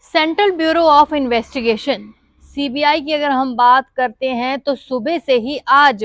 Central bureau of investigation CBI की अगर हम बात करते हैं तो सुबह से ही आज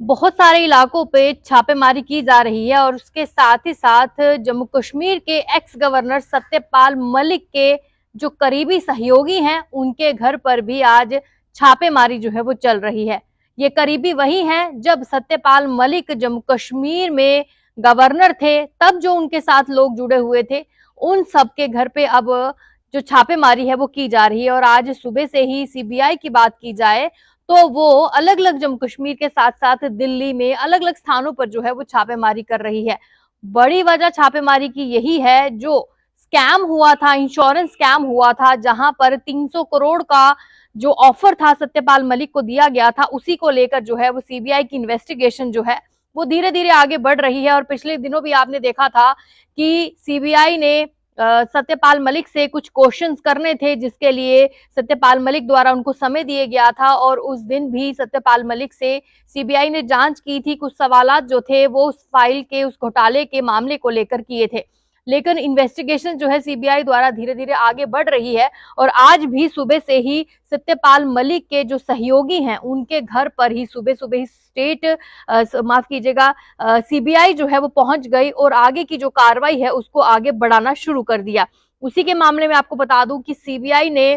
बहुत सारे इलाकों पे छापेमारी की जा रही है और उसके साथ ही साथ जम्मू कश्मीर के एक्स गवर्नर सत्यपाल मलिक के जो करीबी सहयोगी हैं उनके घर पर भी आज छापेमारी जो है वो चल रही है। ये करीबी वही हैं जब सत्यपाल मलिक जम्मू कश्मीर में गवर्नर थे तब जो उनके साथ लोग जुड़े हुए थे उन सबके घर पे अब जो छापेमारी है वो की जा रही है। और आज सुबह से ही सीबीआई की बात की जाए तो वो अलग अलग जम्मू कश्मीर के साथ साथ दिल्ली में अलग अलग स्थानों पर जो है वो छापेमारी कर रही है। बड़ी वजह छापेमारी की यही है जो स्कैम हुआ था, इंश्योरेंस स्कैम हुआ था, जहां पर 300 करोड़ का जो ऑफर था सत्यपाल मलिक को दिया गया था, उसी को लेकर जो है वो सीबीआई की इन्वेस्टिगेशन जो है वो धीरे धीरे आगे बढ़ रही है। और पिछले दिनों भी आपने देखा था कि सीबीआई ने सत्यपाल मलिक से कुछ क्वेश्चंस करने थे जिसके लिए सत्यपाल मलिक द्वारा उनको समय दिया गया था और उस दिन भी सत्यपाल मलिक से सीबीआई ने जांच की थी। कुछ सवालात जो थे वो उस फाइल के, उस घोटाले के मामले को लेकर किए थे, लेकिन इन्वेस्टिगेशन जो है सीबीआई द्वारा धीरे धीरे आगे बढ़ रही है। और आज भी सुबह से ही सत्यपाल मलिक के जो सहयोगी हैं उनके घर पर ही सुबह सुबह ही माफ कीजिएगा सीबीआई जो है वो पहुंच गई और आगे की जो कार्रवाई है उसको आगे बढ़ाना शुरू कर दिया। उसी के मामले में आपको बता दूं कि सीबीआई ने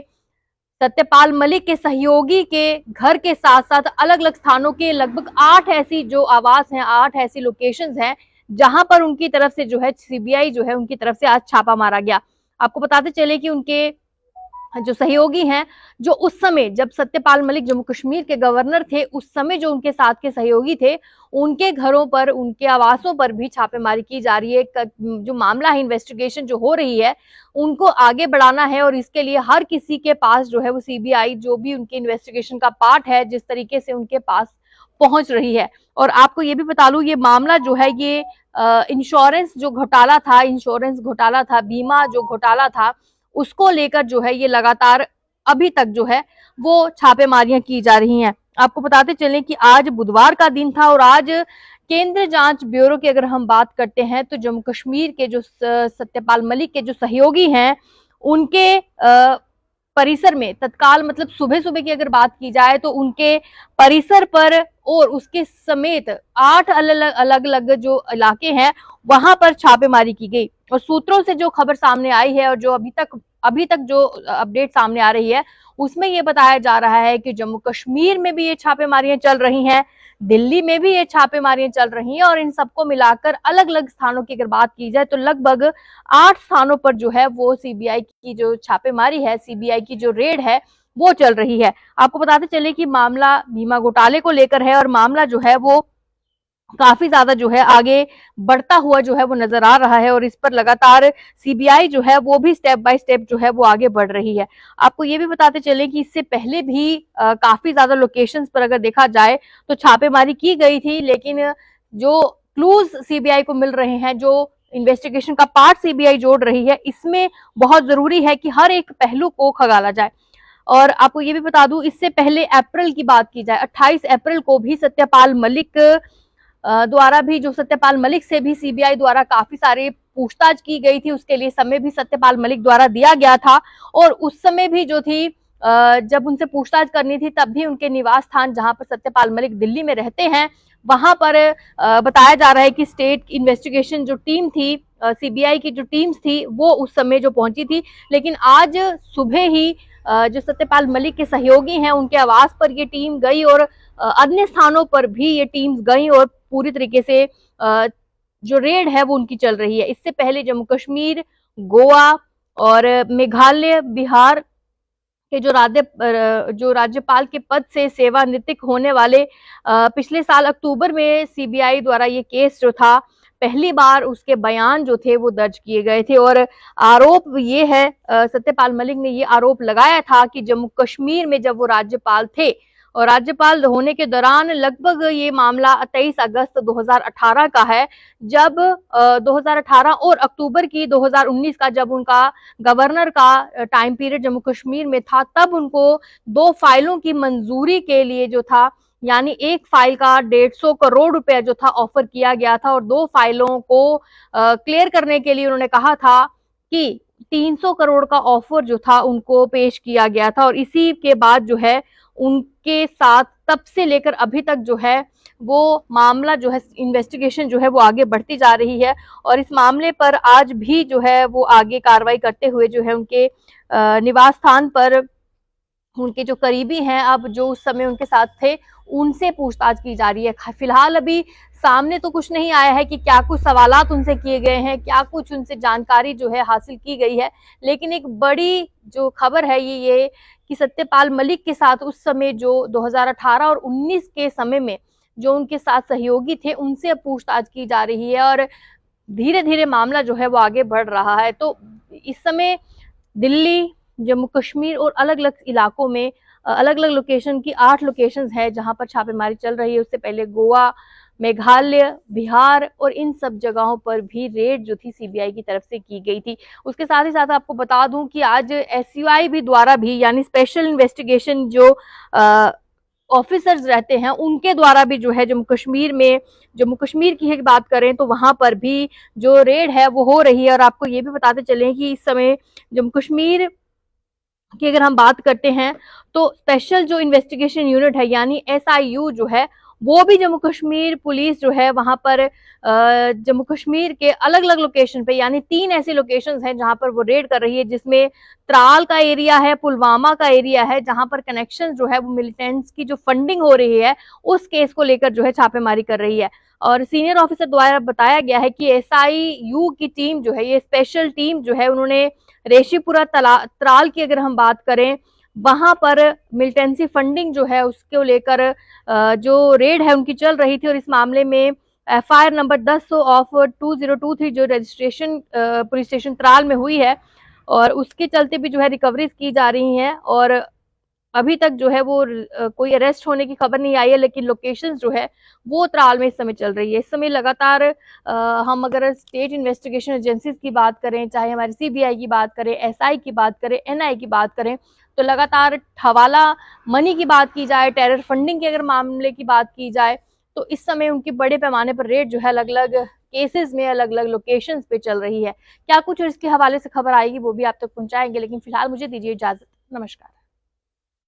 सत्यपाल मलिक के सहयोगी के घर के साथ साथ अलग अलग स्थानों के लगभग 8 ऐसी जो आवास हैं, 8 ऐसी लोकेशंस हैं जहां पर उनकी तरफ से जो है सीबीआई जो है उनकी तरफ से आज छापा मारा गया। आपको बताते चले कि उनके जो सहयोगी हैं, जो उस समय जब सत्यपाल मलिक जम्मू कश्मीर के गवर्नर थे उस समय जो उनके साथ के सहयोगी थे उनके घरों पर, उनके आवासों पर भी छापेमारी की जा रही है। जो मामला है, इन्वेस्टिगेशन जो हो रही है उनको आगे बढ़ाना है और इसके लिए हर किसी के पास जो है वो सीबीआई जो भी उनके इन्वेस्टिगेशन का पार्ट है जिस तरीके से उनके पास पहुंच रही है। और आपको ये भी बता लूं ये मामला जो है ये इंश्योरेंस जो घोटाला था, इंश्योरेंस घोटाला था, बीमा जो घोटाला था, उसको लेकर जो है ये लगातार अभी तक जो है वो छापेमारियां की जा रही हैं। आपको बताते चलें कि आज बुधवार का दिन था और आज केंद्रीय जांच ब्यूरो की अगर हम बात करते हैं तो जम्मू कश्मीर के जो सत्यपाल मलिक के जो सहयोगी हैं उनके परिसर में तत्काल, मतलब सुबह सुबह की अगर बात की जाए तो उनके परिसर पर और उसके समेत 8 अलग अलग जो इलाके हैं वहां पर छापेमारी की गई। और सूत्रों से जो खबर सामने आई है और जो अभी तक जो अपडेट सामने आ रही है उसमें ये बताया जा रहा है कि जम्मू कश्मीर में भी ये छापेमारियां चल रही हैं, दिल्ली में भी ये छापेमारियां चल रही हैं और इन सबको मिलाकर अलग अलग स्थानों की अगर बात की जाए तो लगभग 8 स्थानों पर जो है वो सीबीआई की जो छापेमारी है, सीबीआई की जो रेड है वो चल रही है। आपको बताते चले कि मामला बीमा घोटाले को लेकर है और मामला जो है वो काफी ज्यादा जो है आगे बढ़ता हुआ जो है वो नजर आ रहा है और इस पर लगातार सीबीआई जो है वो भी स्टेप बाय स्टेप जो है वो आगे बढ़ रही है। आपको ये भी बताते चले कि इससे पहले भी काफी ज्यादा लोकेशंस पर अगर देखा जाए तो छापेमारी की गई थी, लेकिन जो क्लूज सीबीआई को मिल रहे हैं, जो इन्वेस्टिगेशन का पार्ट सीबीआई जोड़ रही है, इसमें बहुत जरूरी है कि हर एक पहलू को खंगाला जाए। और आपको ये भी बता दूं इससे पहले अप्रैल की बात की जाए, 28 अप्रैल को भी सत्यपाल मलिक द्वारा भी, जो सत्यपाल मलिक से भी सीबीआई द्वारा काफी सारे पूछताछ की गई थी, उसके लिए समय भी सत्यपाल मलिक द्वारा दिया गया था। और उस समय भी जो थी जब उनसे पूछताछ करनी थी तब भी उनके निवास स्थान जहां पर सत्यपाल मलिक दिल्ली में रहते हैं वहां पर बताया जा रहा है कि स्टेट इन्वेस्टिगेशन जो टीम थी, सीबीआई की जो टीम्स थी वो उस समय जो पहुंची थी। लेकिन आज सुबह ही जो सत्यपाल मलिक के सहयोगी हैं उनके आवास पर ये टीम गई और अन्य स्थानों पर भी ये टीम्स गई और पूरी तरीके से जो रेड है वो उनकी चल रही है। इससे पहले जम्मू कश्मीर, गोवा और मेघालय, बिहार के जो राज्यपाल के पद से सेवानिवृत्त होने वाले पिछले साल अक्टूबर में सीबीआई द्वारा ये केस जो था पहली बार उसके बयान जो थे वो दर्ज किए गए थे। और आरोप ये है, सत्यपाल मलिक ने ये आरोप लगाया था कि जम्मू कश्मीर में जब वो राज्यपाल थे और राज्यपाल होने के दौरान लगभग ये मामला 23 अगस्त 2018 का है, जब 2018 और अक्टूबर की 2019 का जब उनका गवर्नर का टाइम पीरियड जम्मू कश्मीर में था तब उनको 2 फाइलों की मंजूरी के लिए जो था, यानी एक फाइल का 150 करोड़ रुपया जो था ऑफर किया गया था और 2 फाइलों को क्लियर करने के लिए उन्होंने कहा था कि 300 करोड़ का ऑफर जो था उनको पेश किया गया था, और इसी के बाद जो है उनके साथ तब से लेकर अभी तक जो है वो मामला जो है, इन्वेस्टिगेशन जो है वो आगे बढ़ती जा रही है। और इस मामले पर आज भी जो है वो आगे कार्रवाई करते हुए जो है उनके निवास स्थान पर उनके जो करीबी हैं, अब जो उस समय उनके साथ थे, उनसे पूछताछ की जा रही है। फिलहाल अभी सामने तो कुछ नहीं आया है कि क्या कुछ सवालात उनसे किए गए हैं, क्या कुछ उनसे जानकारी जो है हासिल की गई है, लेकिन एक बड़ी जो खबर है ये कि सत्यपाल मलिक के साथ उस समय जो 2018 और 19 के समय में जो उनके साथ सहयोगी थे, उनसे पूछताछ की जा रही है और धीरे धीरे मामला जो है वो आगे बढ़ रहा है। तो इस समय दिल्ली, जम्मू कश्मीर और अलग अलग इलाकों में अलग अलग लोकेशन की 8 लोकेशंस है जहां पर छापेमारी चल रही है। उससे पहले गोवा, मेघालय, बिहार और इन सब जगहों पर भी रेड जो थी सीबीआई की तरफ से की गई थी। उसके साथ ही साथ आपको बता दूं कि आज एसयूआई भी द्वारा भी, यानी स्पेशल इन्वेस्टिगेशन जो ऑफिसर्स रहते हैं, उनके द्वारा भी जो है जम्मू कश्मीर की ही बात करें तो वहां पर भी जो रेड है वो हो रही है। और आपको ये भी बताते चलें कि इस समय जम्मू कश्मीर की अगर हम बात करते हैं तो स्पेशल जो इन्वेस्टिगेशन यूनिट है यानी एसआईयू जो है, वो भी जम्मू कश्मीर पुलिस जो है वहां पर जम्मू कश्मीर के अलग अलग लोकेशन पे, यानी 3 ऐसी लोकेशंस हैं जहां पर वो रेड कर रही है, जिसमें त्राल का एरिया है, पुलवामा का एरिया है, जहां पर कनेक्शन जो है वो मिलिटेंट्स की जो फंडिंग हो रही है उस केस को लेकर जो है छापेमारी कर रही है। और सीनियर ऑफिसर द्वारा बताया गया है कि एसआईयू की टीम जो है, ये स्पेशल टीम जो है, उन्होंने रेशीपुरा त्राल की अगर हम बात करें, वहां पर मिलिटेंसी फंडिंग जो है उसको लेकर जो रेड है उनकी चल रही थी। और इस मामले में एफआईआर नंबर 10 ऑफ 2023 जो रजिस्ट्रेशन पुलिस स्टेशन त्राल में हुई है, और उसके चलते भी जो है रिकवरीज की जा रही हैं। और अभी तक जो है वो कोई अरेस्ट होने की खबर नहीं आई है, लेकिन लोकेशंस जो है वो त्राल में इस समय चल रही है। इस समय लगातार हम अगर स्टेट इन्वेस्टिगेशन एजेंसीज की बात करें, चाहे हमारी सीबीआई की बात करें, एसआई की बात करें, एनआई की बात करें, तो लगातार हवाला मनी की बात की जाए, टेरर फंडिंग के अगर मामले की बात की जाए, तो इस समय उनकी बड़े पैमाने पर रेड जो है अलग अलग केसेस में अलग अलग लोकेशंस पे चल रही है। क्या कुछ और इसके हवाले से खबर आएगी वो भी आप तक पहुंचाएंगे, लेकिन फिलहाल मुझे दीजिए इजाजत। नमस्कार।